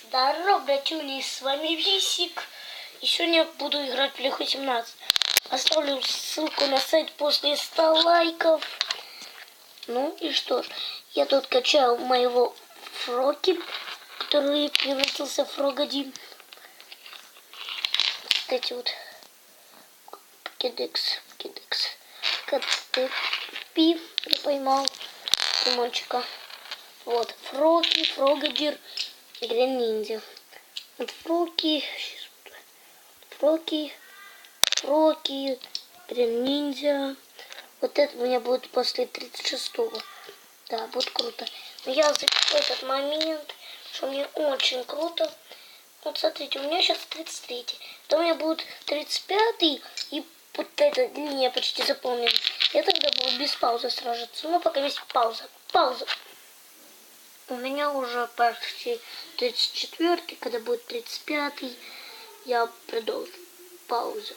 Здорово, братюни, с вами Висик. И сегодня буду играть в Лиху 17. Оставлю ссылку на сайт после 100 лайков. Ну и что ж, я тут качал моего Фроки, который превратился в Фрог 1. Кстати, вот Кедекс. Пи, я поймал мальчика. Вот, Фроки, Фрогадир, Грин Ниндзя. Вот Фроки, Грин Ниндзя. Вот это у меня будет после 36-го. Да, будет круто. Но я запишу этот момент, что мне очень круто. Вот смотрите, у меня сейчас 33-й. То у меня будет 35-й и вот эта линия почти заполнена. Я тогда буду без паузы сражаться. Ну, пока есть пауза. У меня уже почти 34-й, когда будет 35-й, я продолжу паузу.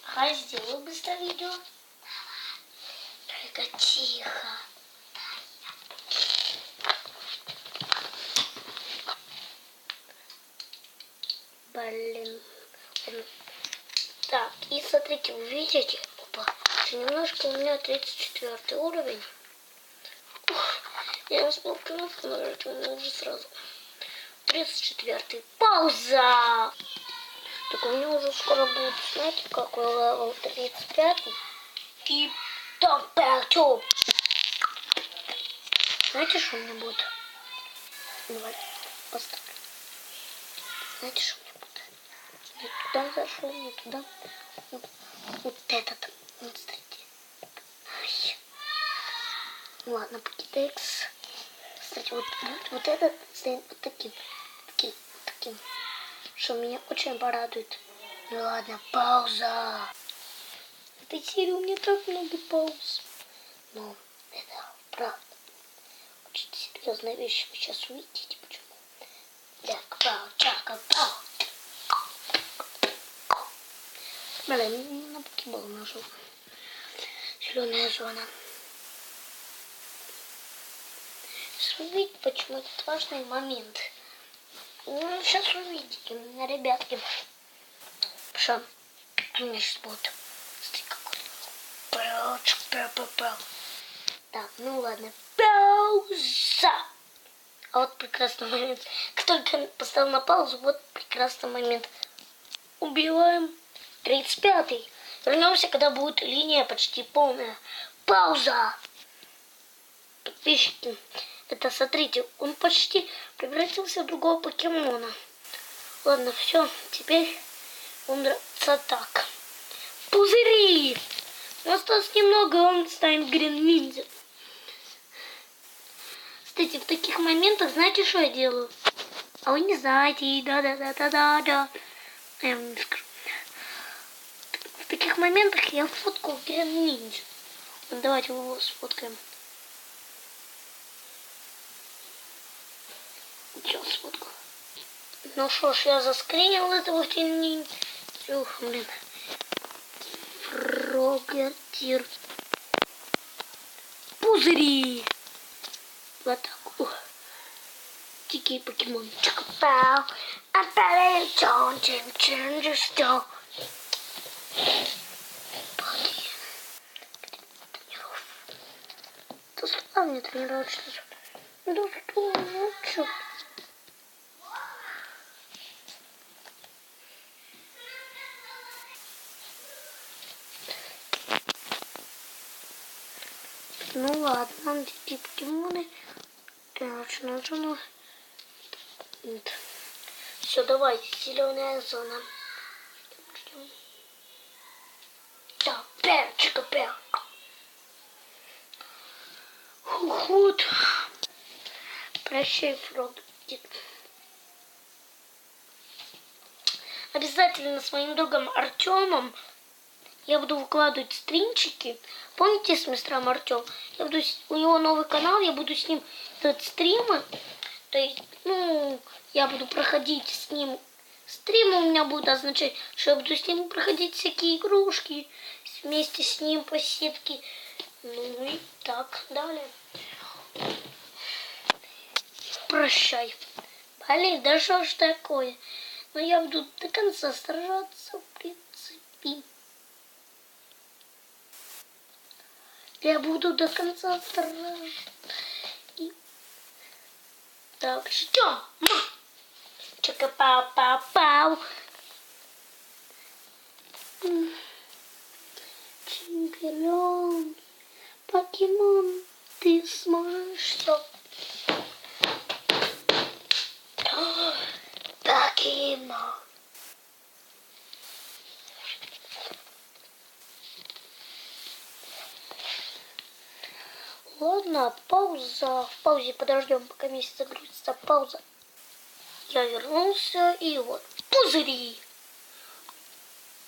Ага, сделаю быстро видео. Только тихо. Блин. Так, и смотрите, вы видите, опа, немножко у меня 34 уровень. Я не успел кнопку нажать, у меня уже сразу 34-й. Пауза! Так у меня уже скоро будет, знаете, какой левел 35-й. И там пятё. Знаете, что у меня будет? Давай, поставлю. Знаете, что у меня будет? Не туда зашел, не туда. Вот этот. Вот, смотрите. Ай. Ладно, покидекс. Кстати, вот этот стоит вот таким. Что меня очень порадует. Ну ладно, пауза. В этой серии у меня так много пауз. Но это правда. Очень серьезная вещь. Вы сейчас увидите, почему. Так, пау. Блин, на покебол нажал. Зеленая зона. Сейчас увидите, почему это важный момент. Ну, сейчас увидите, ребятки. Что? У меня сейчас будет. Смотри, какой. Так, ну ладно. Пауза. А вот прекрасный момент. Как только поставил на паузу, вот прекрасный момент. Убиваем 35-й. Вернемся, когда будет линия почти полная. Пауза. Подписчики. Это, смотрите, он почти превратился в другого покемона. Ладно, все, теперь он драться так. Пузыри! Осталось немного, он станет Грин Ниндзя. Кстати, в таких моментах, знаете, что я делаю? А вы не знаете, да. Я вам не скажу. В таких моментах я фоткаю Грин Ниндзя. Давайте его сфоткаем. Сейчас сфоткаю. Ну что ж, я заскринил этого Грин Ниндзя. Блин. Фрогатир. Пузыри. В атаку. Дикий покемон. Чикапау. Аппарель. Чон-чин-чин-чин-чин. Ты слава мне тренироваться. Да что? Ну ладно, дикие покемоны. Тренировочная зона. Все, давай, зеленая зона. Да, чикапел. Уход. Прощай, Фрогатир. Обязательно с моим другом Артемом я буду выкладывать стримчики. Помните с мистером Артем? У него новый канал, я буду с ним делать стримы. То есть, я буду проходить с ним. Стримы у меня будут означать, что я буду с ним проходить всякие игрушки. Вместе с ним по сетке. Ну и так далее. Прощай. Алин, да что ж такое? Но я буду до конца сражаться, в принципе. Я буду до конца сражаться. Так, ждем. Чика-пау-пау-пау. Чемпион, покемон, ты сможешь все. Покемон. Ладно, пауза. В паузе подождем, пока месяц загрузится. Пауза. Я вернулся, и вот пузыри.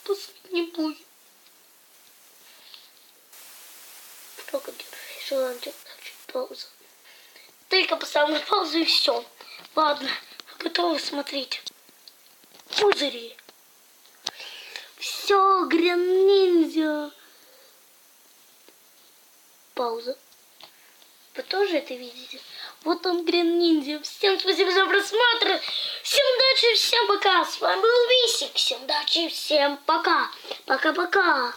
Последний бой. Только держи, желание, значит, пауза. Только поставлю паузу и все. Ладно, готовы смотреть. Пузыри. Все, Грин-ниндзя. Пауза. Вы тоже это видите? Вот он, Грин-ниндзя. Всем спасибо за просмотр. Всем удачи, всем пока. С вами был Висик. Всем удачи, всем пока. Пока-пока.